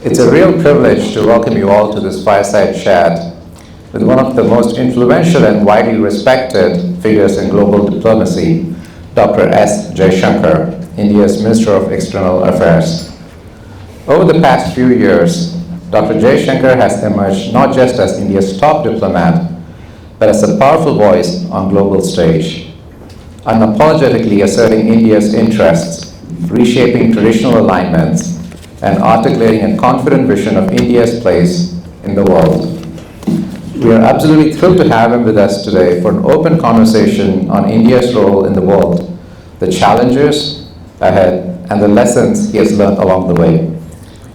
It's a real privilege to welcome you all to this fireside chat with one of the most influential and widely respected figures in global diplomacy, Dr. S. Jaishankar, India's Minister of External Affairs. Over the past few years, Dr. Jaishankar has emerged not just as India's top diplomat, but as a powerful voice on global stage, unapologetically asserting India's interests, reshaping traditional alignments, and articulating a confident vision of India's place in the world. We are absolutely thrilled to have him with us today for an open conversation on India's role in the world, the challenges ahead, and the lessons he has learned along the way.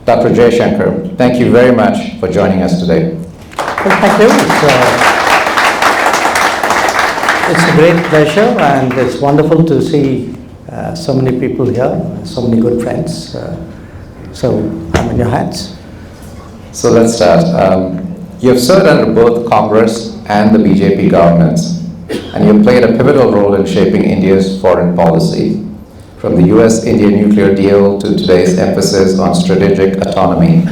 Dr. Jaishankar, thank you very much for joining us today. Well, thank you. It's a great pleasure, and it's wonderful to see so many people here, so many good friends. So I'm in your hands. So let's start. You have served under both Congress and the BJP governments, and you have played a pivotal role in shaping India's foreign policy, from the US-India nuclear deal to today's emphasis on strategic autonomy.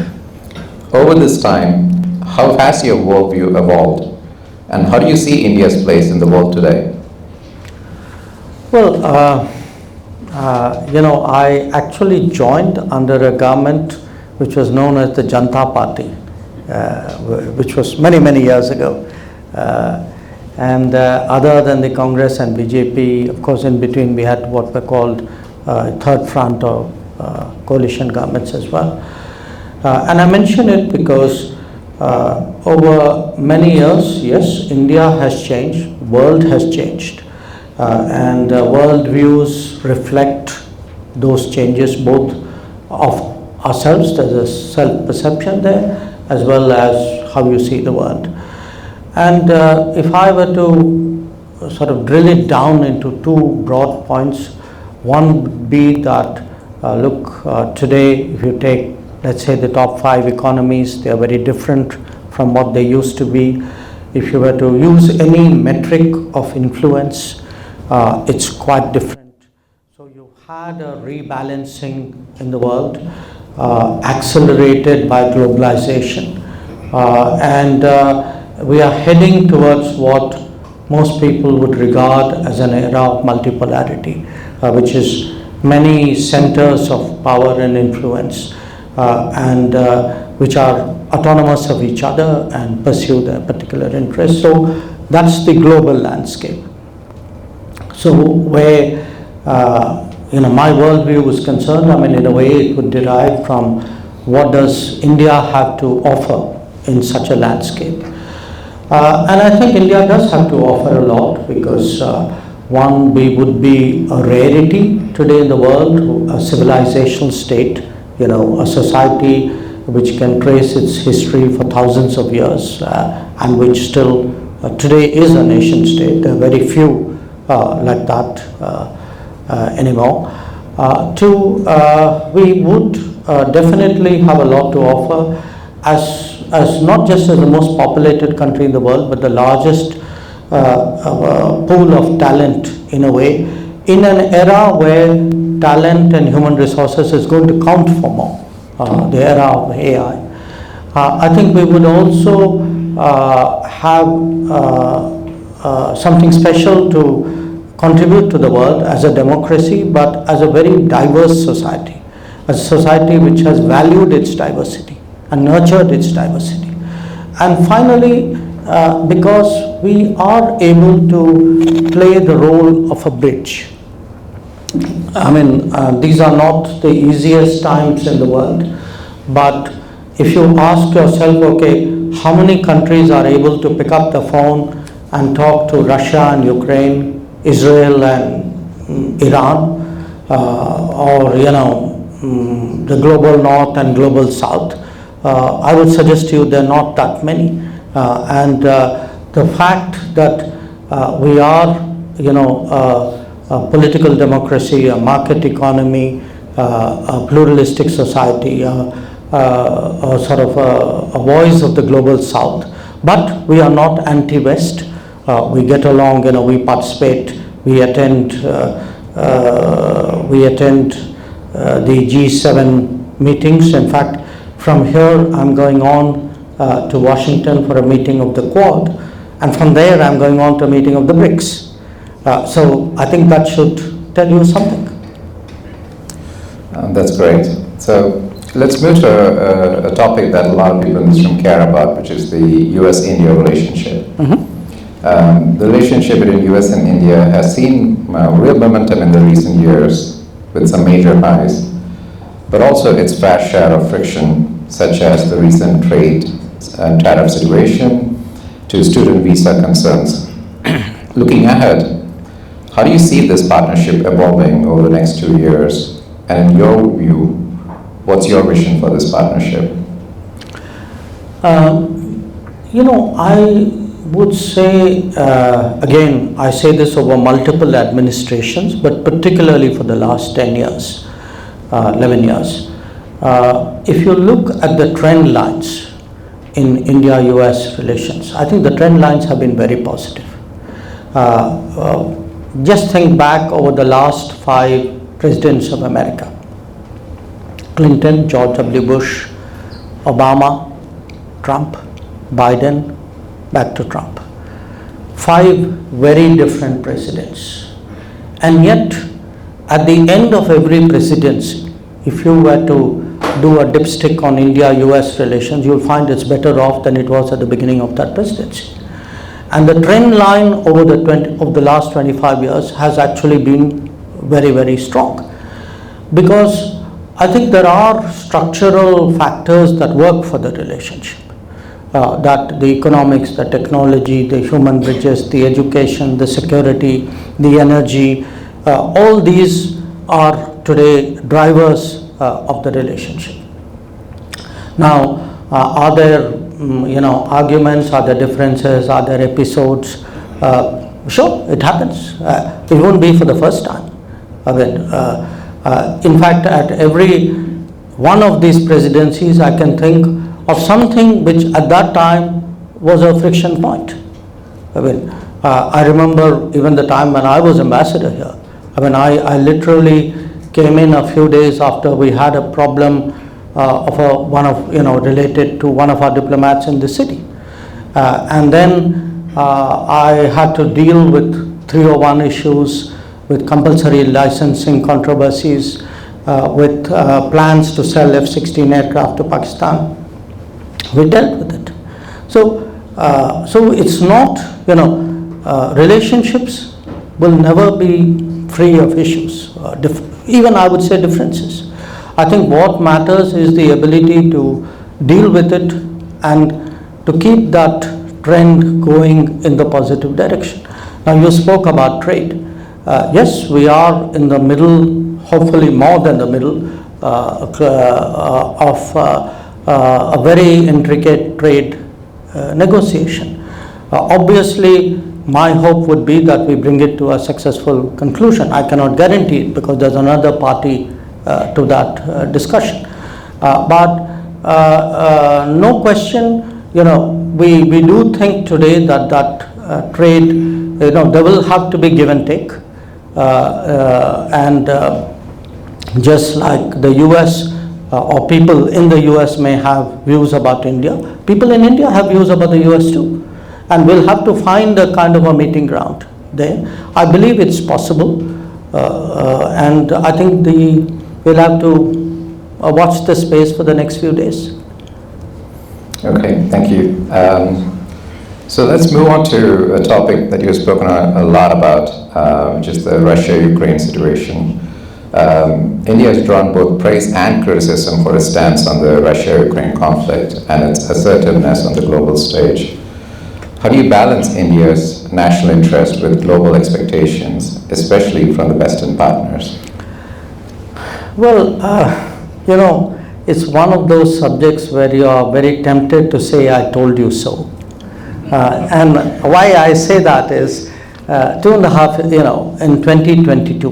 Over this time, how has your worldview evolved, and how do you see India's place in the world today? Well, I actually joined under a government which was known as the Janata Party, which was many, many years ago. And other than the Congress and BJP, of course, in between we had what were called third front or coalition governments as well. And I mention it because over many years, yes, India has changed, world has changed. And world views reflect those changes, both of ourselves, there's a self-perception there, as well as how you see the world. And if I were to sort of drill it down into two broad points, one would be that, today if you take, let's say, the top 5 economies, they are very different from what they used to be. If you were to use any metric of influence, it's quite different. So you had a rebalancing in the world, accelerated by globalization. And we are heading towards what most people would regard as an era of multipolarity, which is many centers of power and influence, and which are autonomous of each other and pursue their particular interests. So that's the global landscape. So where my worldview is concerned, I mean, in a way it would derive from what does India have to offer in such a landscape. And I think India does have to offer a lot because one, we would be a rarity today in the world, a civilizational state, a society which can trace its history for thousands of years and which still today is a nation state. There are very few like that anymore. Two, we would definitely have a lot to offer as not just as the most populated country in the world, but the largest pool of talent in a way, in an era where talent and human resources is going to count for more, the era of AI. I think we would also have something special to contribute to the world as a democracy, but as a very diverse society, a society which has valued its diversity and nurtured its diversity. And finally, because we are able to play the role of a bridge. I mean, these are not the easiest times in the world, but if you ask yourself, okay, how many countries are able to pick up the phone and talk to Russia and Ukraine, Israel and Iran, or the global north and global south? I would suggest to you there are not that many. And the fact that we are, a political democracy, a market economy, a pluralistic society, sort of a voice of the global south, but we are not anti-West. We get along, we participate, we attend the G7 meetings. In fact, From here, I'm going on to Washington for a meeting of the Quad, and from there, I'm going on to a meeting of the BRICS. So I think that should tell you something. That's great. So let's move to a topic that a lot of people in this room care about, which is the US-India relationship. The relationship between US and India has seen real momentum in the recent years with some major highs, but also its fair share of friction, such as the recent trade and tariff situation to student visa concerns. Looking ahead, how do you see this partnership evolving over the next 2 years? And in your view, what's your vision for this partnership? I would say, again, I say this over multiple administrations, but particularly for the last 10 years, 11 years. If you look at the trend lines in India-US relations, I think the trend lines have been very positive. Just think back over the last 5 presidents of America: Clinton, George W. Bush, Obama, Trump, Biden, back to Trump. 5 very different presidents. And yet, at the end of every presidency, if you were to do a dipstick on India-US relations, you'll find it's better off than it was at the beginning of that presidency. And the trend line over the last 25 years has actually been very, very strong. Because I think there are structural factors that work for the relationship. That the economics, the technology, the human bridges, the education, the security, the energy, all these are today drivers of the relationship. Now, are there arguments, are there differences, are there episodes? Sure, it happens. It won't be for the first time. Again, in fact, at every one of these presidencies, I can think of something which at that time was a friction point. I remember even the time when I was ambassador here. I literally came in a few days after we had a problem related to one of our diplomats in the city, and then I had to deal with 301 issues, with compulsory licensing controversies, with plans to sell F-16 aircraft to Pakistan. We dealt with it. So it's not, relationships will never be free of issues, even I would say differences. I think what matters is the ability to deal with it and to keep that trend going in the positive direction. Now, you spoke about trade. Yes, we are in the middle, hopefully more than the middle, of a very intricate trade negotiation. Obviously, my hope would be that we bring it to a successful conclusion. I cannot guarantee it because there's another party to that discussion. But no question, we do think today that trade, there will have to be give and take. And just like the US or people in the US may have views about India, people in India have views about the US too. And we'll have to find a kind of a meeting ground there. I believe it's possible. And I think we'll have to watch the space for the next few days. Okay, thank you. So let's move on to a topic that you've spoken a lot about, which is the Russia-Ukraine situation. India has drawn both praise and criticism for its stance on the Russia-Ukraine conflict and its assertiveness on the global stage. How do you balance India's national interest with global expectations, especially from the Western partners? Well, it's one of those subjects where you are very tempted to say, I told you so. And why I say that is, 2.5, in 2022,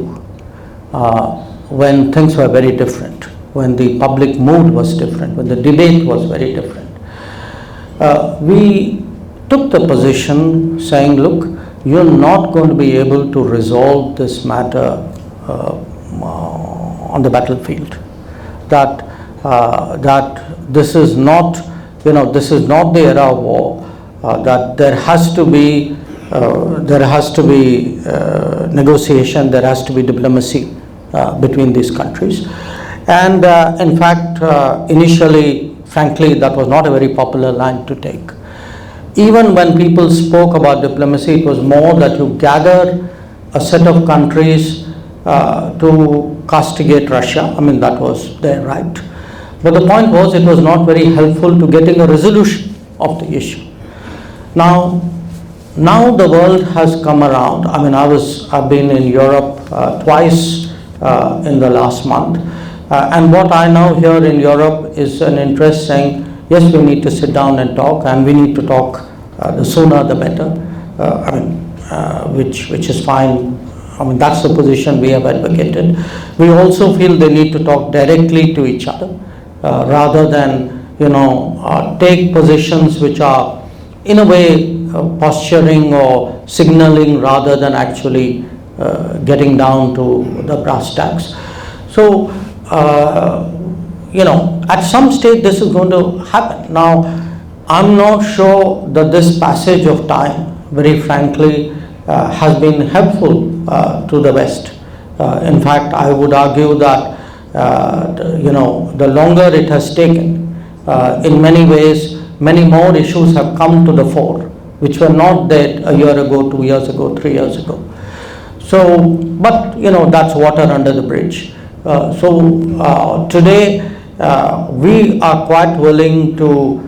when things were very different, when the public mood was different, when the debate was very different, we took the position saying, look, you're not going to be able to resolve this matter on the battlefield. That this is not, this is not the era of war. That there has to be negotiation, there has to be diplomacy between these countries. And in fact, initially, frankly, that was not a very popular line to take. Even when people spoke about diplomacy, it was more that you gather a set of countries to castigate Russia. I mean, that was their right. But the point was, it was not very helpful to getting a resolution of the issue. Now the world has come around. I mean, I've been in Europe twice in the last month. And what I now hear in Europe is an interest saying, yes, we need to sit down and talk, and we need to talk the sooner the better, which is fine. I mean, that's the position we have advocated. We also feel they need to talk directly to each other, rather than, take positions which are, in a way, posturing or signaling rather than actually getting down to the brass tacks. So, at some stage this is going to happen. Now, I'm not sure that this passage of time, very frankly, has been helpful to the West. In fact, I would argue that, the longer it has taken, in many ways, many more issues have come to the fore, which were not there a year ago, 2 years ago, 3 years ago. So, but that's water under the bridge. Today we are quite willing to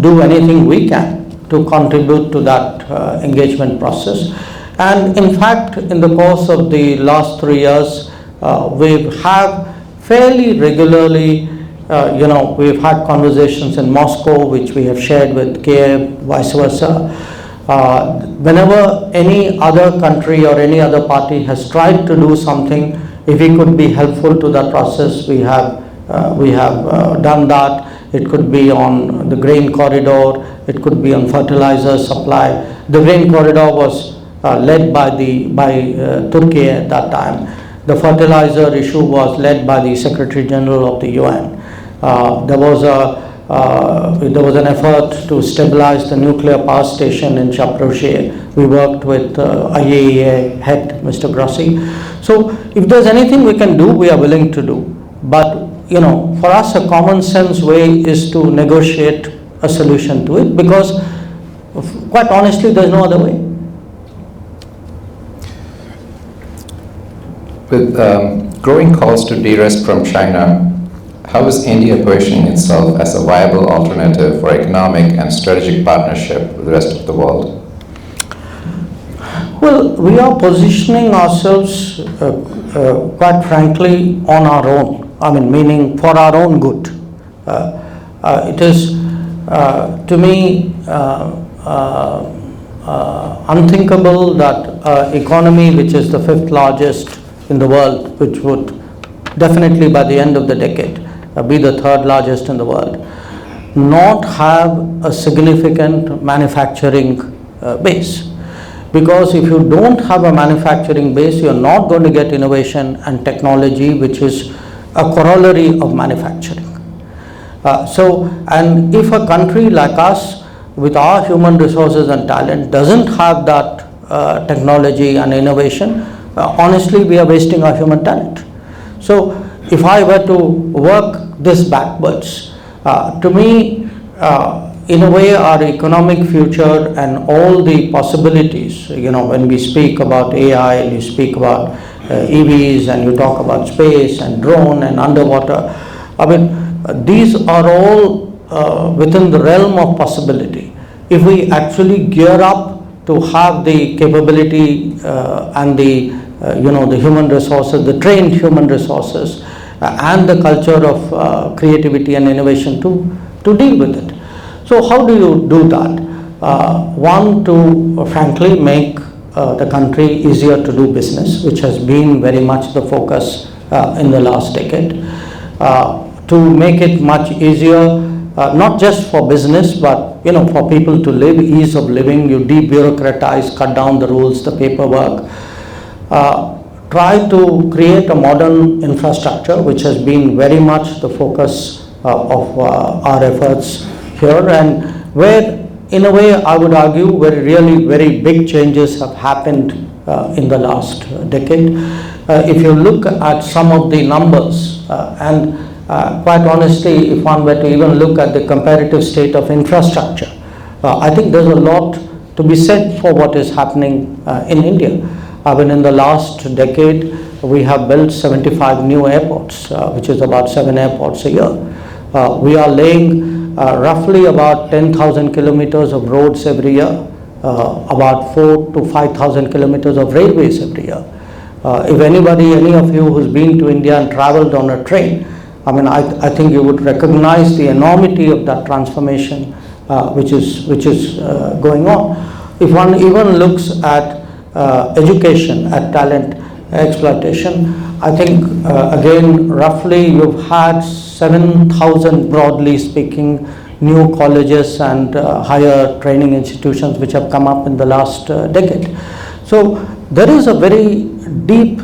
do anything we can to contribute to that engagement process. And in fact, in the course of the last 3 years, we have fairly regularly, we've had conversations in Moscow, which we have shared with Kiev, vice versa. Whenever any other country or any other party has tried to do something, if we could be helpful to that process, we have done that. It could be on the grain corridor, it could be on fertilizer supply. The grain corridor was led by Turkey at that time. The fertilizer issue was led by the Secretary General of the UN. There was an effort to stabilize the nuclear power station in Zaporizhzhia. We worked with IAEA head, Mr. Grossi. So if there's anything we can do, we are willing to do. But, for us, a common sense way is to negotiate a solution to it, because quite honestly, there's no other way. With growing calls to de-risk from China, how is India positioning itself as a viable alternative for economic and strategic partnership with the rest of the world? Well, we are positioning ourselves, quite frankly, on our own. I mean, meaning for our own good. It is, to me, unthinkable that an economy which is the 5th largest in the world, which would definitely by the end of the decade be the 3rd largest in the world, not have a significant manufacturing base. Because if you don't have a manufacturing base, you're not going to get innovation and technology, which is a corollary of manufacturing. And if a country like us, with our human resources and talent, doesn't have that technology and innovation, honestly, we are wasting our human talent. So if I were to work this backwards, to me, in a way, our economic future and all the possibilities, when we speak about AI and you speak about EVs and you talk about space and drone and underwater, I mean, these are all within the realm of possibility. If we actually gear up to have the capability and the human resources, the trained human resources, and the culture of creativity and innovation to deal with it. So how do you do that? One, to frankly make the country easier to do business, which has been very much the focus in the last decade. To make it much easier, not just for business, but for people to live, ease of living. You debureaucratize, cut down the rules, the paperwork. try to create a modern infrastructure, which has been very much the focus of our efforts here, and where, in a way, I would argue, very big changes have happened in the last decade. If you look at some of the numbers, and quite honestly, if one were to even look at the comparative state of infrastructure, I think there's a lot to be said for what is happening in India. I mean, in the last decade, we have built 75 new airports, which is about 7 airports a year. We are laying roughly about 10,000 kilometers of roads every year, about 4,000 to 5,000 kilometers of railways every year. If any of you who's been to India and traveled on a train, I mean, I think you would recognize the enormity of that transformation which is going on. If one even looks at education, at talent exploitation, I think again, roughly you've had 7,000, broadly speaking, new colleges and higher training institutions which have come up in the last decade. So there is a very deep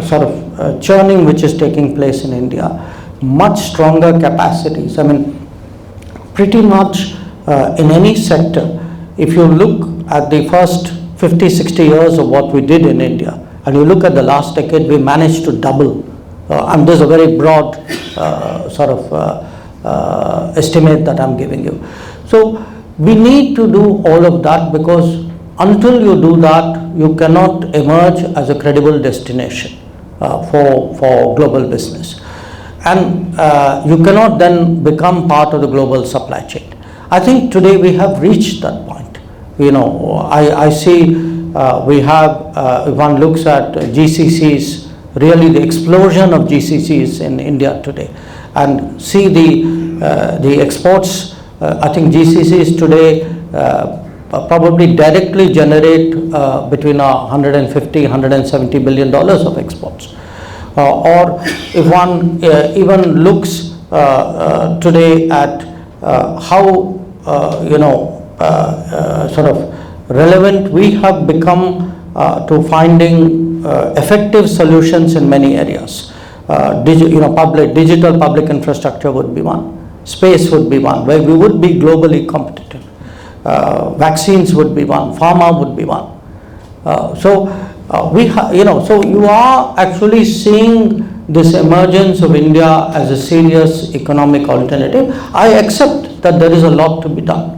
sort of churning which is taking place in India, much stronger capacities. I mean, pretty much in any sector, if you look at the first 50, 60 years of what we did in India, and you look at the last decade, we managed to double. And there's a very broad sort of estimate that I'm giving you. So we need to do all of that, because until you do that, you cannot emerge as a credible destination for global business. And you cannot then become part of the global supply chain. I think today we have reached that point. You know, I see we have, if one looks at GCCs, really the explosion of GCCs in India today, and see the exports. I think GCCs today probably directly generate between 150, 170 billion dollars of exports. Or if one even looks today at how sort of relevant we have become to finding effective solutions in many areas. Digital public infrastructure would be one. Space would be one, where we would be globally competitive. Vaccines would be one. Pharma would be one. So you are actually seeing this emergence of India as a serious economic alternative. I accept that there is a lot to be done.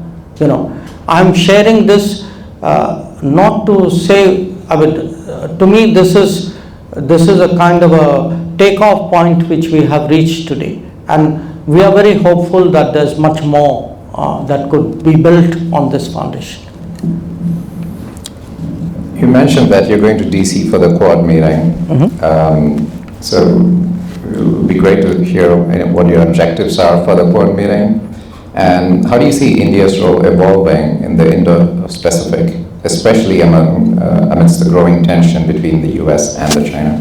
I'm sharing this not to say, to me this is a kind of a takeoff point which we have reached today, and we are very hopeful that there's much more that could be built on this foundation. You mentioned that you're going to DC for the Quad meeting. So it would be great to hear what your objectives are for the Quad meeting, and how do you see India's role evolving in the Indo-Pacific, especially amidst the growing tension between the US and the China?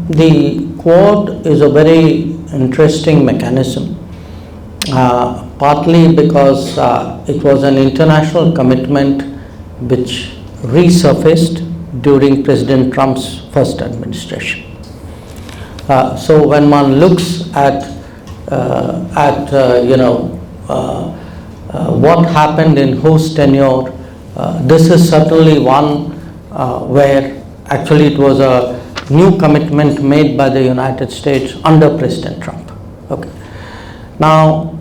The Quad is a very interesting mechanism, partly because it was an international commitment which resurfaced during President Trump's first administration. So when one looks at what happened in whose tenure, this is certainly one where actually it was a new commitment made by the United States under President Trump. Okay. Now,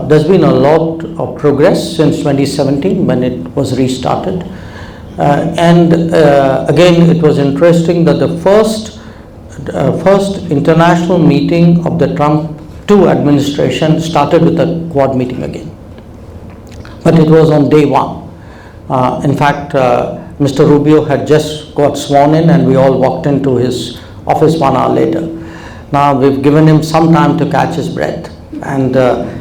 there's been a lot of progress since 2017 when it was restarted. And again, it was interesting that the first international meeting of the Trump 2 administration started with a Quad meeting again. But it was on day one. In fact, Mr. Rubio had just got sworn in, and we all walked into his office 1 hour later. Now we've given him some time to catch his breath, and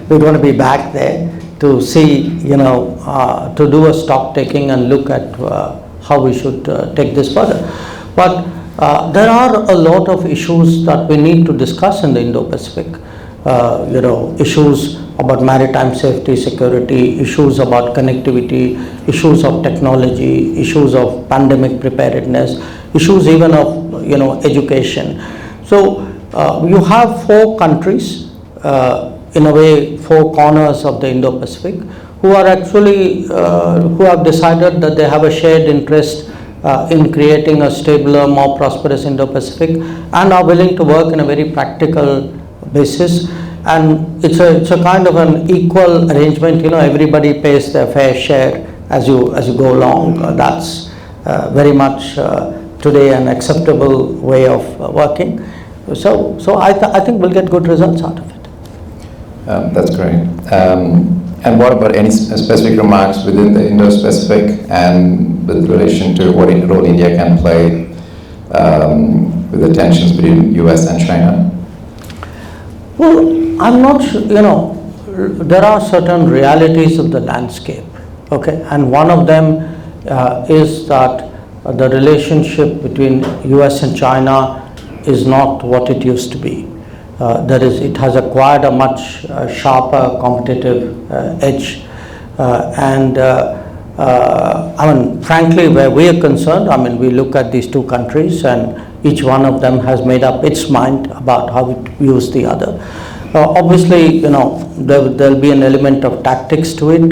we're going to be back there to see, to do a stock taking and look at how we should take this further. But there are a lot of issues that we need to discuss in the Indo-Pacific. Issues about maritime safety, security, issues about connectivity, issues of technology, issues of pandemic preparedness, issues even of education. So you have four countries, in a way four corners of the Indo-Pacific, who are actually who have decided that they have a shared interest in creating a stabler, more prosperous Indo-Pacific, and are willing to work in a very practical basis. And it's a kind of an equal arrangement. Everybody pays their fair share as you go along. That's very much today an acceptable way of working. So I think we'll get good results out of it. That's great. And what about any specific remarks within the Indo-Pacific and with relation to what role India can play with the tensions between US and China? Well, I'm not sure, there are certain realities of the landscape, okay, and one of them is that the relationship between US and China is not what it used to be. It has acquired a much sharper competitive edge, and frankly, where we are concerned, we look at these two countries and each one of them has made up its mind about how it views the other. Obviously, there'll be an element of tactics to it.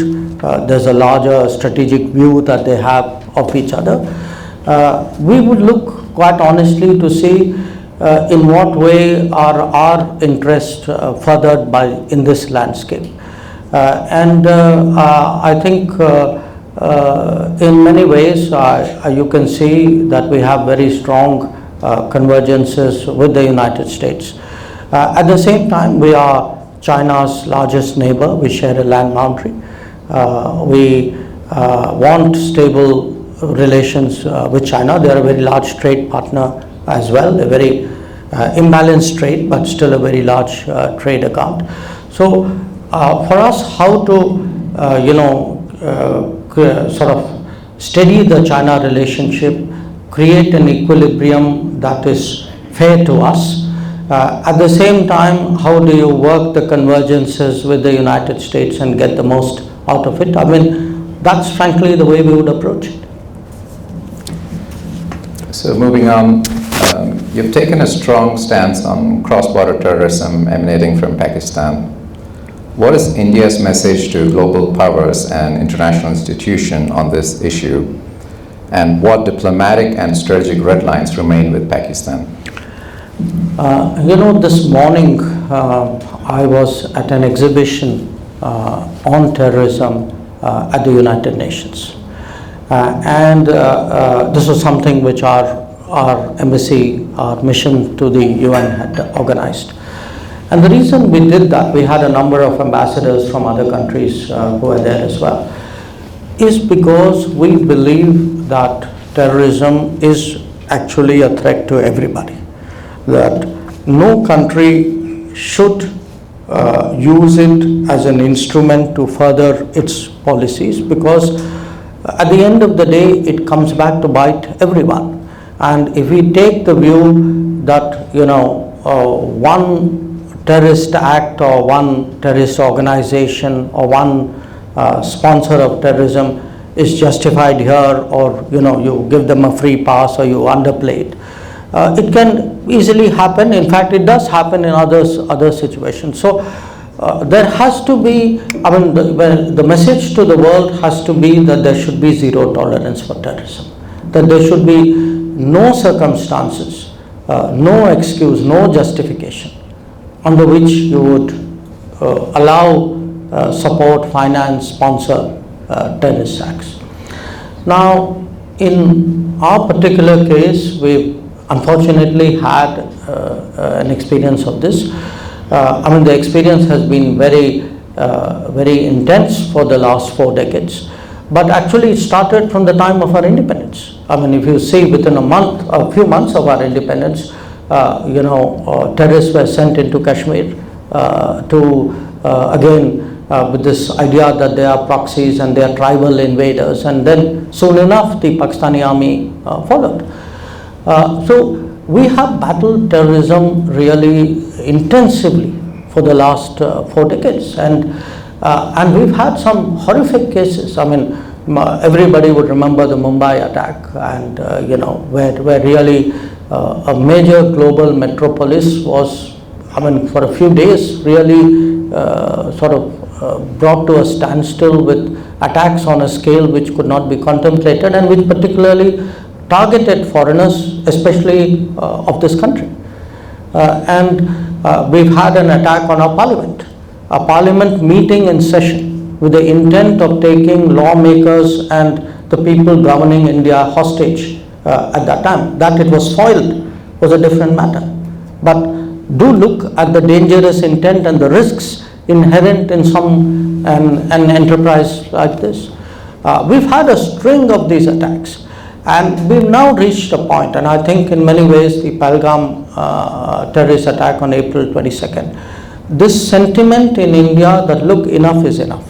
There's a larger strategic view that they have of each other. We would look quite honestly to see in what way are our interests furthered in this landscape. And I think in many ways you can see that we have very strong convergences with the United States. At the same time, we are China's largest neighbor. We share a land boundary. We want stable relations with China. They are a very large trade partner as well, a very imbalanced trade, but still a very large trade account. So for us, how to sort of steady the China relationship, create an equilibrium that is fair to us. At the same time, how do you work the convergences with the United States and get the most out of it? That's frankly the way we would approach it. So moving on, you've taken a strong stance on cross-border terrorism emanating from Pakistan. What is India's message to global powers and international institutions on this issue? And what diplomatic and strategic red lines remain with Pakistan? This morning I was at an exhibition on terrorism at the United Nations. And this was something which our embassy, our mission to the UN had organized. And the reason we did that, we had a number of ambassadors from other countries who were there as well, is because we believe that terrorism is actually a threat to everybody. That no country should use it as an instrument to further its policies, because at the end of the day it comes back to bite everyone. And if we take the view that one terrorist act or one terrorist organization or one sponsor of terrorism is justified here, or you give them a free pass or you underplay it, it can easily happen. In fact, it does happen in other situations. So there has to be, the message to the world has to be that there should be zero tolerance for terrorism, that there should be no circumstances, no excuse, no justification under which you would allow, support, finance, sponsor terrorist acts. Now, in our particular case, we unfortunately had an experience of this. The experience has been very intense for the last 4 decades. But actually it started from the time of our independence. If you see, within a few months of our independence, terrorists were sent into Kashmir with this idea that they are proxies and they are tribal invaders, and then soon enough the Pakistani army followed. So we have battled terrorism really intensively for the last 4 decades. And we've had some horrific cases. I mean, everybody would remember the Mumbai attack, and where really a major global metropolis was, I mean, for a few days really brought to a standstill with attacks on a scale which could not be contemplated, and which particularly targeted foreigners, especially of this country. And we've had an attack on our parliament meeting in session with the intent of taking lawmakers and the people governing India hostage at that time. That it was foiled was a different matter. But do look at the dangerous intent and the risks inherent in an enterprise like this. We've had a string of these attacks, and we've now reached a point, and I think in many ways the Pahalgam terrorist attack on April 22nd, this sentiment in India that look, enough is enough.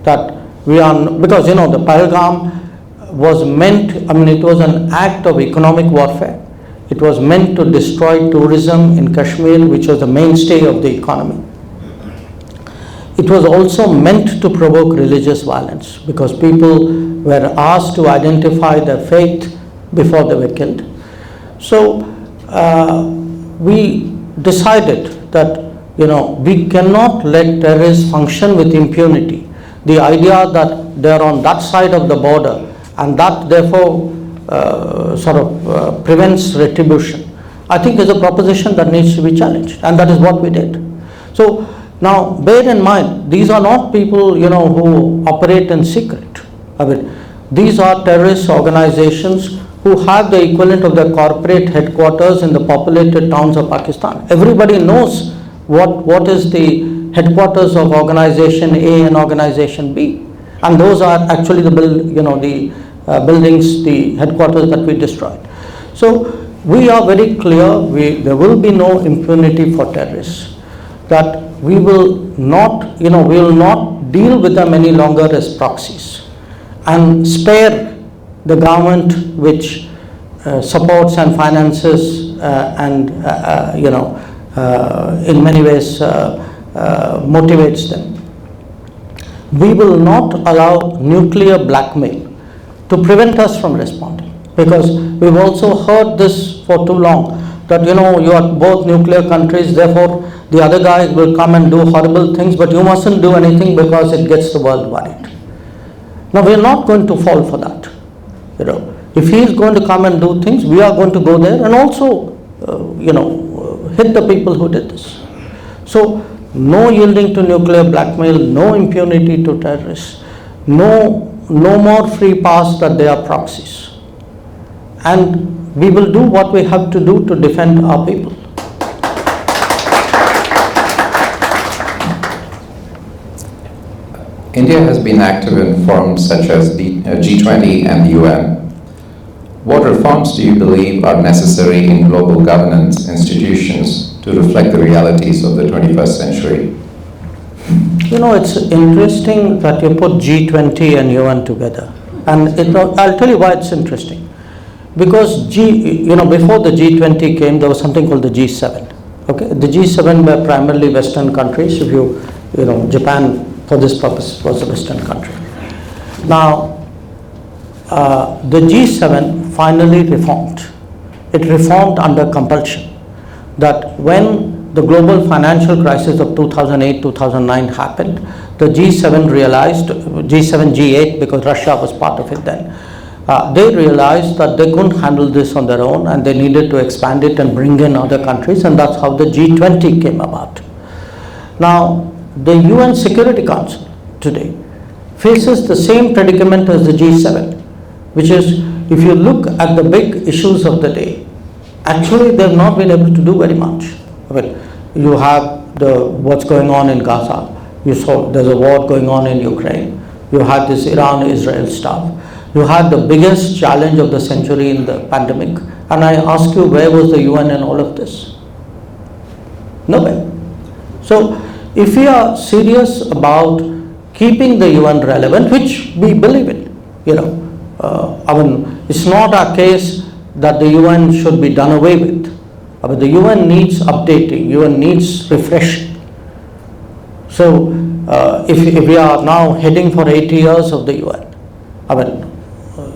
That we are, because the Pahalgam was meant, I mean, it was an act of economic warfare. It was meant to destroy tourism in Kashmir, which was the mainstay of the economy. It was also meant to provoke religious violence, because people were asked to identify their faith before they were killed. So we decided that we cannot let terrorists function with impunity. The idea that they're on that side of the border and that therefore prevents retribution, I think is a proposition that needs to be challenged, and that is what we did. So now bear in mind, these are not people who operate in secret. I mean, these are terrorist organizations who have the equivalent of their corporate headquarters in the populated towns of Pakistan. Everybody knows what is the headquarters of organization A and organization B, and those are actually the buildings, the headquarters that we destroyed. So we are very clear, there will be no impunity for terrorists, that we will not deal with them any longer as proxies and spare the government which supports and finances and in many ways motivates them. We will not allow nuclear blackmail to prevent us from responding, because we've also heard this for too long, that you are both nuclear countries, therefore the other guy will come and do horrible things, but you mustn't do anything because it gets the world worried. Now we are not going to fall for that. If he is going to come and do things, we are going to go there and also hit the people who did this. So no yielding to nuclear blackmail, no impunity to terrorists, no more free pass that they are proxies. And we will do what we have to do to defend our people. India has been active in forums such as the G20 and the UN. What reforms do you believe are necessary in global governance institutions to reflect the realities of the 21st century? It's interesting that you put G20 and UN together. And I'll tell you why it's interesting. Because before the G20 came, there was something called the G7. Okay, the G7 were primarily Western countries. Japan, for this purpose, was a Western country. Now, the G7 finally reformed. It reformed under compulsion. That when the global financial crisis of 2008-2009 happened, the G7 realized, G7, G8, because Russia was part of it then, they realized that they couldn't handle this on their own, and they needed to expand it and bring in other countries, and that's how the G20 came about. Now, the UN Security Council today faces the same predicament as the G7, which is, if you look at the big issues of the day, actually they've not been able to do very much. You have what's going on in Gaza. You saw there's a war going on in Ukraine. You had this Iran-Israel stuff. You had the biggest challenge of the century in the pandemic. And I ask you, where was the UN in all of this? Nowhere. So if we are serious about keeping the UN relevant, which we believe in, it's not our case that the UN should be done away with. But the UN needs updating, UN needs refreshing. So if we are now heading for 80 years of the UN, I mean,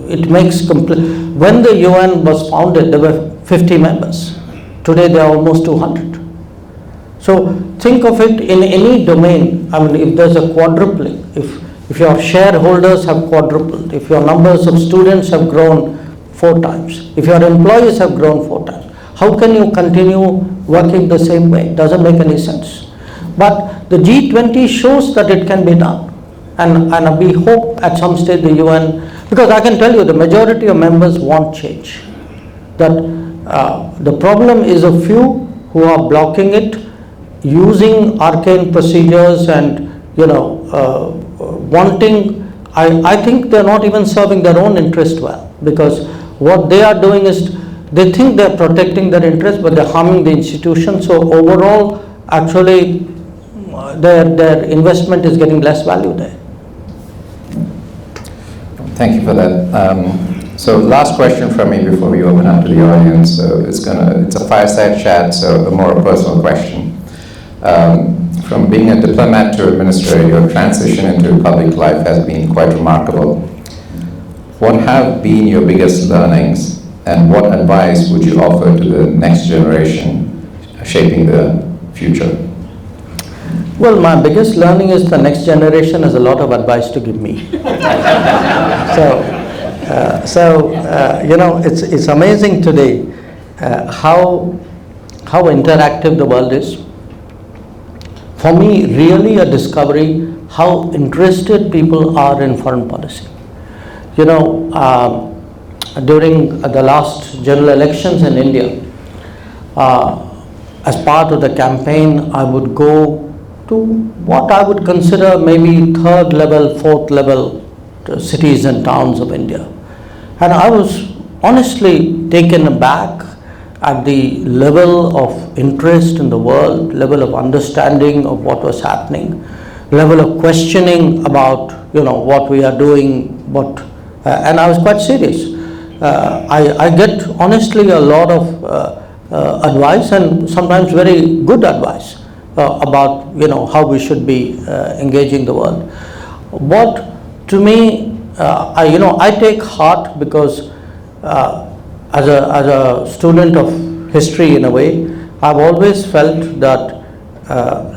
it makes complete. When the UN was founded, there were 50 members. Today there are almost 200. So think of it in any domain. I mean, if there's a quadrupling, if your shareholders have quadrupled, if your numbers of students have grown 4 times, if your employees have grown 4 times, how can you continue working the same way? It doesn't make any sense. But the G20 shows that it can be done. And we hope at some stage the UN, because I can tell you the majority of members want change. That the problem is a few who are blocking it, using arcane procedures and, wanting, I think they're not even serving their own interest well, because what they are doing is they think they're protecting their interest, but they're harming the institution. So overall, actually, their investment is getting less value there. Thank you for that. So last question from me before we open up to the audience. So it's a fireside chat, so a more personal question. From being a diplomat to a minister, your transition into public life has been quite remarkable. What have been your biggest learnings, and what advice would you offer to the next generation shaping the future? Well, my biggest learning is the next generation has a lot of advice to give me. It's amazing today how interactive the world is. For me, really a discovery how interested people are in foreign policy. During the last general elections in India, as part of the campaign, I would go to what I would consider maybe 3rd level, 4th level cities and towns of India. And I was honestly taken aback at the level of interest in the world, level of understanding of what was happening, level of questioning about, what we are doing, and I was quite serious. I get honestly a lot of advice, and sometimes very good advice about how we should be engaging the world. What to me, I take heart, because as a student of history in a way, I've always felt that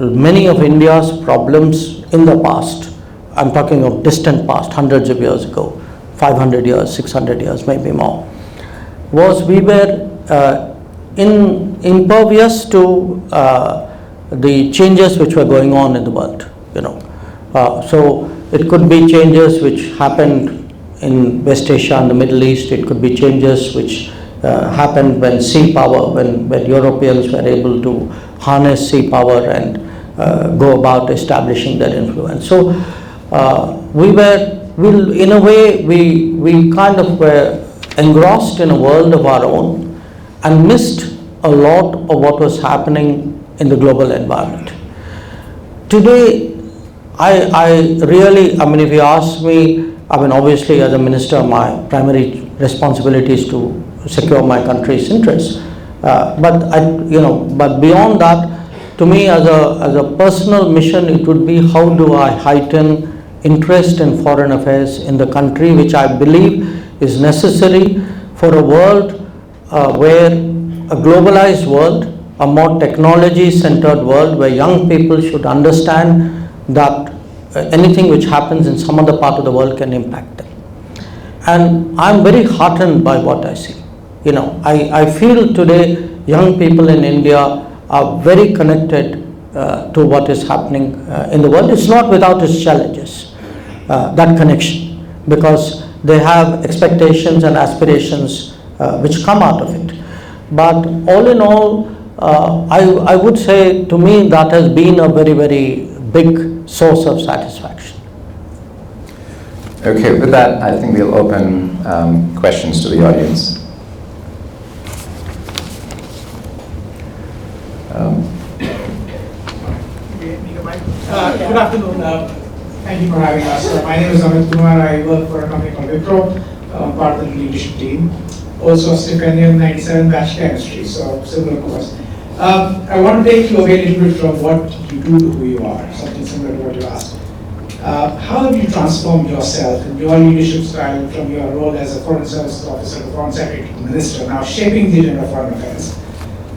many of India's problems in the past, I'm talking of distant past, hundreds of years ago, 500 years, 600 years, maybe more, was we were impervious to the changes which were going on in the world. So it could be changes which happened in West Asia and the Middle East. It could be changes which happened when sea power, when Europeans were able to harness sea power and go about establishing their influence. So we in a way, we kind of were engrossed in a world of our own and missed a lot of what was happening in the global environment. Today, I really, if you ask me, obviously as a minister, my primary responsibility is to secure my country's interests. But beyond that, to me as a personal mission, it would be how do I heighten interest in foreign affairs in the country, which I believe is necessary for a world where a globalized world, a more technology-centered world, where young people should understand that anything which happens in some other part of the world can impact them. And I'm very heartened by what I see. I feel today young people in India are very connected to what is happening in the world. It's not without its challenges, that connection, because they have expectations and aspirations which come out of it. But all in all, I would say, to me, that has been a very, very big source of satisfaction. Okay, with that, I think we'll open questions to the audience. Good afternoon. Thank you for having us. My name is Amit Kumar. I work for a company called Wipro, part of the leadership team. Also a stipendium 97 batch chemistry, so similar course. I want to take you away a little bit from what you do to who you are, something similar to what you asked. How have you transformed yourself and your leadership style from your role as a Foreign Services Officer to Foreign Secretary to Minister, now shaping the agenda of foreign affairs?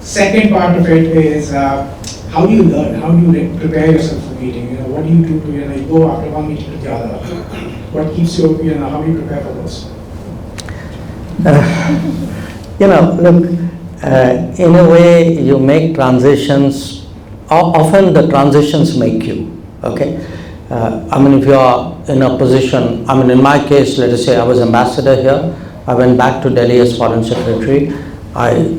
Second part of it is, how do you learn? How do you prepare yourself for meeting? What do you do to, you go after one meeting to the other? What keeps you, how do you prepare for those? Look, in a way, you make transitions, often the transitions make you, okay? If you are in a position, in my case, let us say I was ambassador here, I went back to Delhi as foreign secretary, I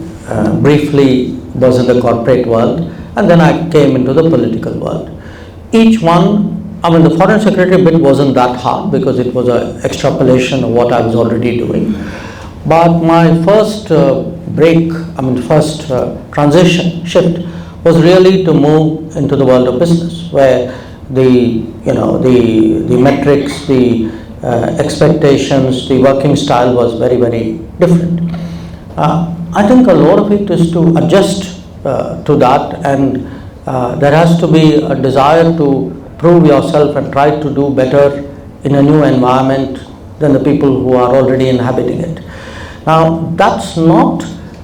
briefly was in the corporate world, and then I came into the political world. Each one, the foreign secretary bit wasn't that hard because it was an extrapolation of what I was already doing. But my first transition shift was really to move into the world of business, where the metrics, the expectations, the working style was very, very different. I think a lot of it is to adjust to that, and there has to be a desire to prove yourself and try to do better in a new environment than the people who are already inhabiting it. Now, that's not,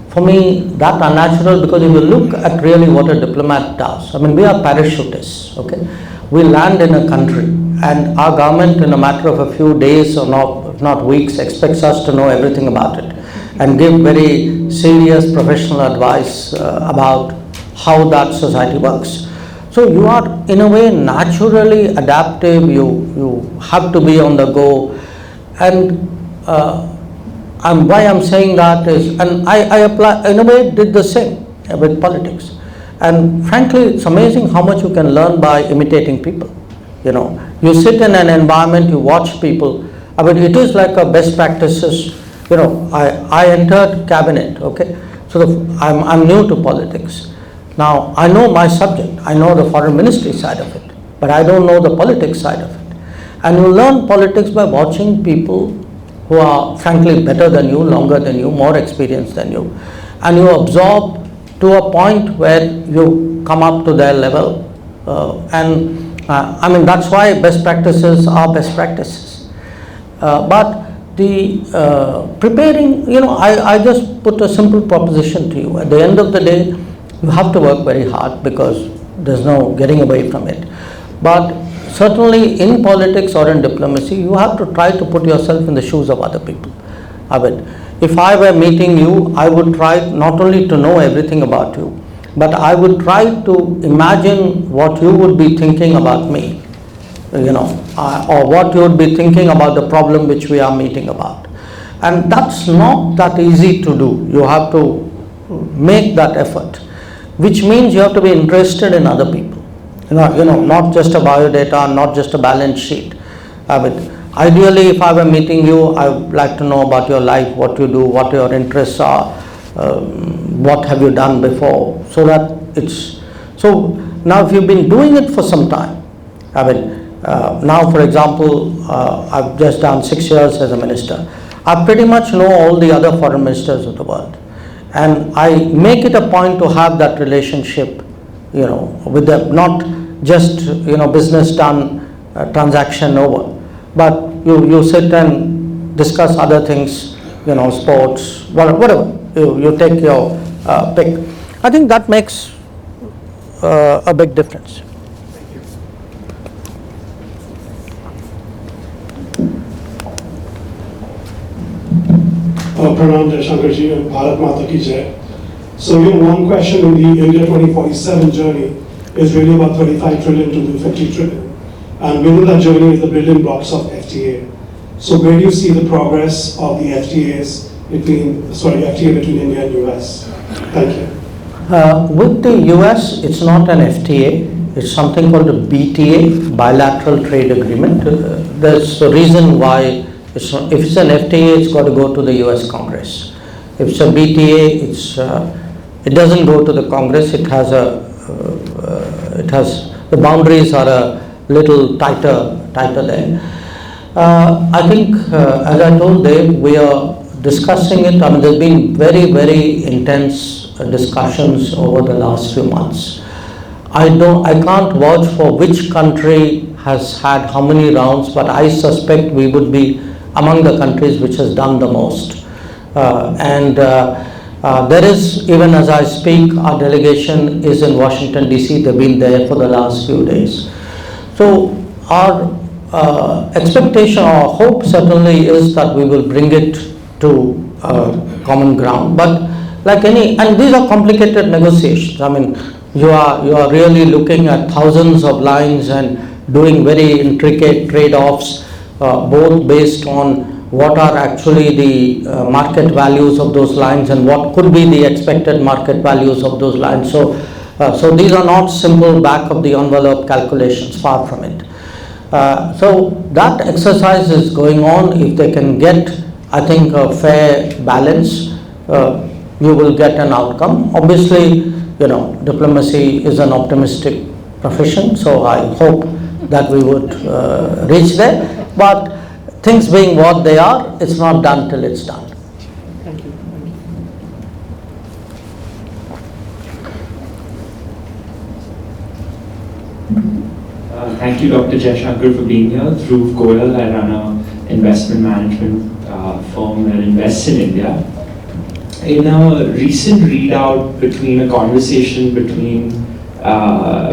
for me, that unnatural, because if you look at really what a diplomat does, we are parachutists, okay? We land in a country, and our government, in a matter of a few days or not weeks, expects us to know everything about it and give very serious professional advice about how that society works. So you are, in a way, naturally adaptive. You have to be on the go, and why I'm saying that is, and I apply, in a way, did the same with politics. And frankly, it's amazing how much you can learn by imitating people. You sit in an environment, you watch people. It is like a best practices. I entered cabinet, okay? So I'm new to politics. Now, I know my subject. I know the foreign ministry side of it, but I don't know the politics side of it. And you learn politics by watching people who are frankly better than you, longer than you, more experienced than you. And you absorb to a point where you come up to their level. That's why best practices are best practices. But the preparing, I just put a simple proposition to you. At the end of the day, you have to work very hard because there's no getting away from it. But certainly in politics or in diplomacy, you have to try to put yourself in the shoes of other people. If I were meeting you, I would try not only to know everything about you, but I would try to imagine what you would be thinking about me, or what you would be thinking about the problem which we are meeting about. And that's not that easy to do. You have to make that effort, which means you have to be interested in other people. Not just a biodata, not just a balance sheet. Ideally, if I were meeting you, I would like to know about your life, what you do, what your interests are, what have you done before, so that it's, so now if you've been doing it for some time, now for example, I've just done 6 years as a minister, I pretty much know all the other foreign ministers of the world, and I make it a point to have that relationship, with them, not just, business done, transaction over. But you sit and discuss other things, sports, whatever. You take your pick. I think that makes a big difference. Pranam Jaishankar ji and Bharat Mata ki Jai. So one question in the India 2047 journey is really about 35 trillion to 50 trillion. And within that journey is the building blocks of FTA. So where do you see the progress of the FTA between India and US? Thank you. With the US, it's not an FTA. It's something called a BTA, Bilateral Trade Agreement. There's a reason why if it's an FTA, it's got to go to the US Congress. If it's a BTA, it doesn't go to the Congress. It has the boundaries are a little tighter there. I think, as I told Dave, we are discussing it. There's been very, very intense discussions over the last few months. I can't vouch for which country has had how many rounds, but I suspect we would be among the countries which has done the most. There is, even as I speak, our delegation is in Washington DC. They've been there for the last few days. So our expectation or hope certainly is that we will bring it to common ground. But like any, and these are complicated negotiations. I mean, you are really looking at thousands of lines and doing very intricate trade-offs, both based on what are actually the market values of those lines and what could be the expected market values of those lines. So these are not simple back of the envelope calculations, far from it. So that exercise is going on. If they can get, I think, a fair balance, you will get an outcome. Obviously, diplomacy is an optimistic profession, so I hope that we would reach there. But things being what they are, it's not done till it's done. Thank you. Thank you, Dr. Jaishankar, for being here. Dhruv Goyal, I run an investment management firm that invests in India. In a recent readout between a conversation between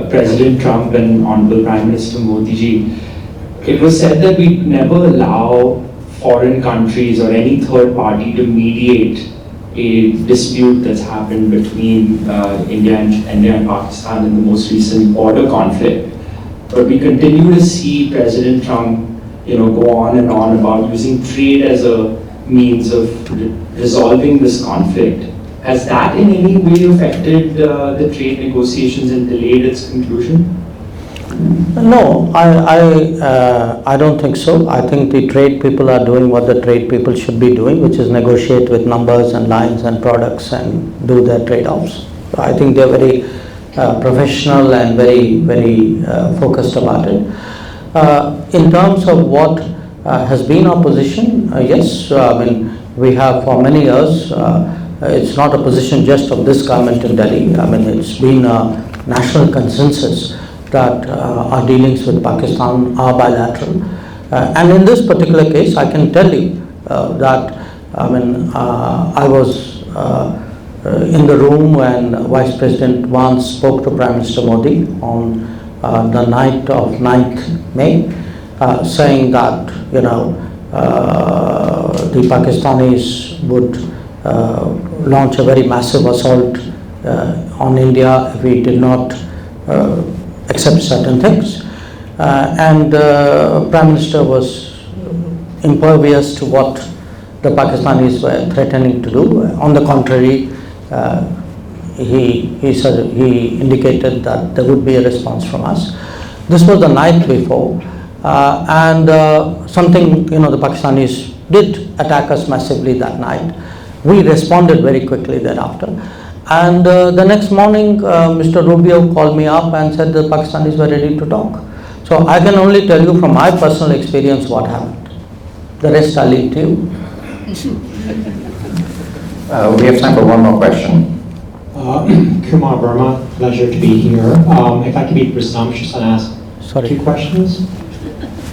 President Trump and Honorable Prime Minister Modi ji, it was said that we never allow foreign countries or any third party to mediate a dispute that's happened between India and Pakistan in the most recent border conflict. But we continue to see President Trump, go on and on about using trade as a means of resolving this conflict. Has that in any way affected the trade negotiations and delayed its conclusion? No, I don't think so. I think the trade people are doing what the trade people should be doing, which is negotiate with numbers and lines and products and do their trade-offs. I think they're very professional and very, very focused about it. In terms of what has been our position, yes, I mean, we have for many years, it's not a position just of this government in Delhi. I mean, it's been a national consensus that our dealings with Pakistan are bilateral. And in this particular case, I can tell you that, I mean, I was in the room when Vice President Vance spoke to Prime Minister Modi on the night of 9th May, saying that, the Pakistanis would launch a very massive assault on India if we did not accept certain things. And Prime Minister was impervious to what the Pakistanis were threatening to do. On the contrary, he indicated that there would be a response from us. This was the night before, and something, the Pakistanis did attack us massively that night. We responded very quickly thereafter. And the next morning, Mr. Rubio called me up and said the Pakistanis were ready to talk. So I can only tell you from my personal experience what happened. The rest I'll leave to you. We have time for one more question. Kumar Verma, pleasure to be here. If I could be presumptuous and ask two questions,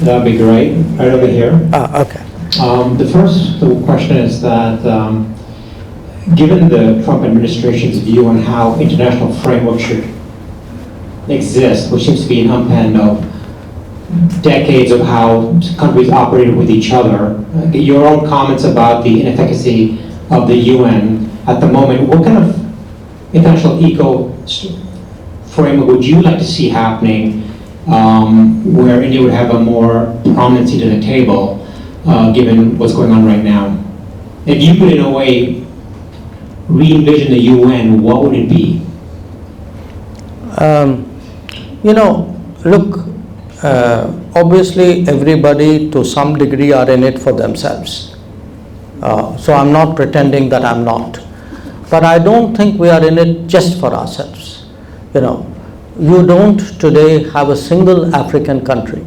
that would be great. Right over here. Okay. The first question is that given the Trump administration's view on how international framework should exist, which seems to be an unpenned of decades of how countries operated with each other, your own comments about the inefficacy of the UN at the moment, what kind of international eco framework would you like to see happening where India would have a more prominent seat at the table given what's going on right now? If you could in a way re-envision the UN, what would it be? Look, obviously everybody to some degree are in it for themselves. So I'm not pretending that I'm not. But I don't think we are in it just for ourselves. You don't today have a single African country.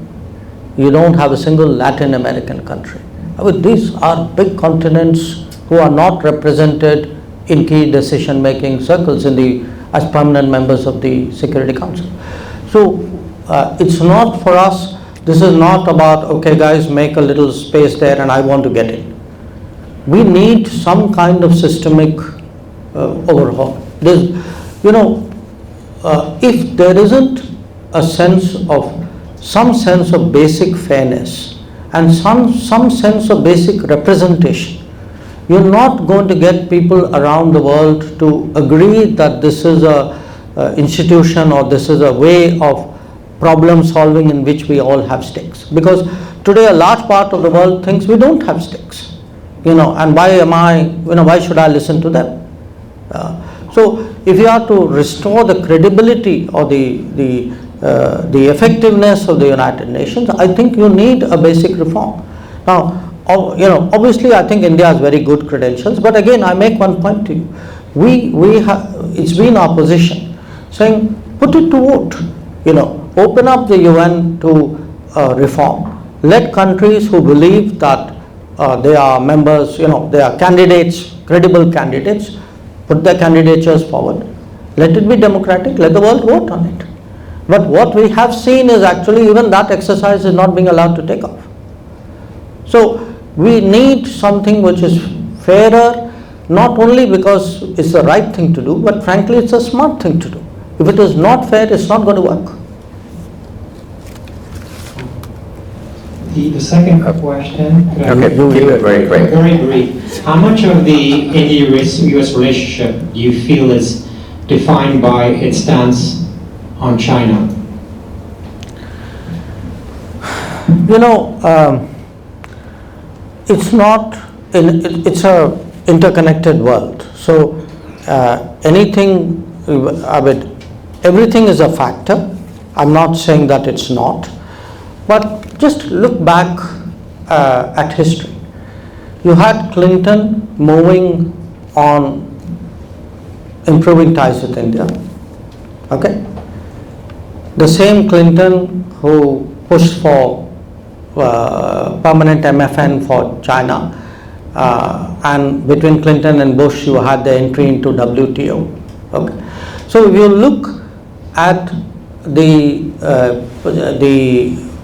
You don't have a single Latin American country. I mean, these are big continents who are not represented in key decision-making circles as permanent members of the Security Council. So it's not for us, this is not about, okay guys, make a little space there and I want to get in. We need some kind of systemic overhaul. If there isn't some sense of basic fairness and some sense of basic representation, you're not going to get people around the world to agree that this is a institution or this is a way of problem solving in which we all have stakes. Because today a large part of the world thinks we don't have stakes, and why should I listen to them? So if you are to restore the credibility or the effectiveness of the United Nations, I think you need a basic reform. Now, obviously I think India has very good credentials, but again I make one point to you. It's been our position saying put it to vote, open up the UN to reform. Let countries who believe that they are members, they are candidates, credible candidates, put their candidatures forward. Let it be democratic, let the world vote on it. But what we have seen is actually even that exercise is not being allowed to take off. So we need something which is fairer, not only because it's the right thing to do, but frankly it's a smart thing to do. If it is not fair, it's not going to work. The second question. Okay, keep it very quick. Very brief. How much of the India-US relationship do you feel is defined by its stance on China? It's a interconnected world. So everything is a factor. I'm not saying that it's not, but just look back at history. You had Clinton moving on improving ties with India. Okay? The same Clinton who pushed for permanent MFN for China, and between Clinton and Bush you had the entry into WTO. Okay? So if you look at the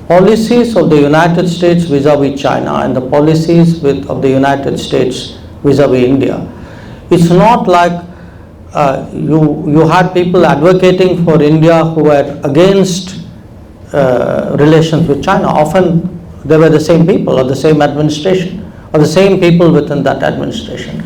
policies of the United States vis-a-vis China and the policies of the United States vis-a-vis India, it's not like you had people advocating for India who were against relations with China. Often they were the same people or the same administration or the same people within that administration.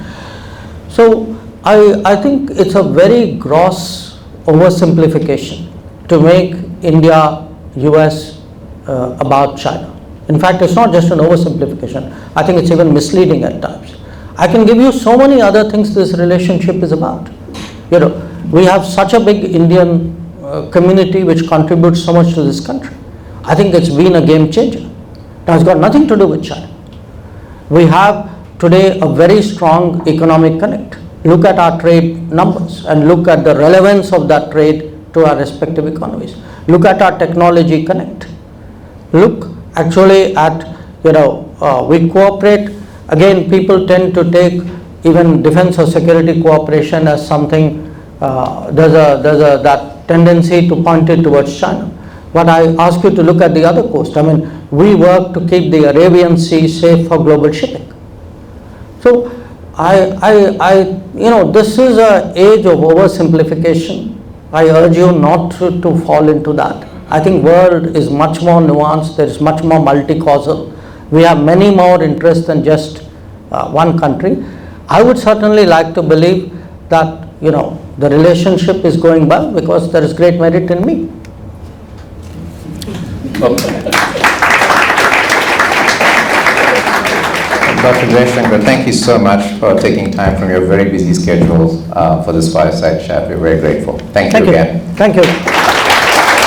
So I think it's a very gross oversimplification to make India-US about China. In fact, it's not just an oversimplification. I think it's even misleading at times. I can give you so many other things this relationship is about. We have such a big Indian community which contributes so much to this country. I think it's been a game changer. Now it's got nothing to do with China. We have today a very strong economic connect. Look at our trade numbers and look at the relevance of that trade to our respective economies. Look at our technology connect. Look actually at, we cooperate. Again, people tend to take even defense or security cooperation as something, there's that tendency to point it towards China. But I ask you to look at the other coast. We work to keep the Arabian Sea safe for global shipping. So this is an age of oversimplification. I urge you not to fall into that. I think world is much more nuanced, there is much more multi-causal. We have many more interests than just one country. I would certainly like to believe that, the relationship is going well because there is great merit in me. Dr. Jaishankar, thank you so much for taking time from your very busy schedule for this fireside chat. We're very grateful. Thank you again. Thank you.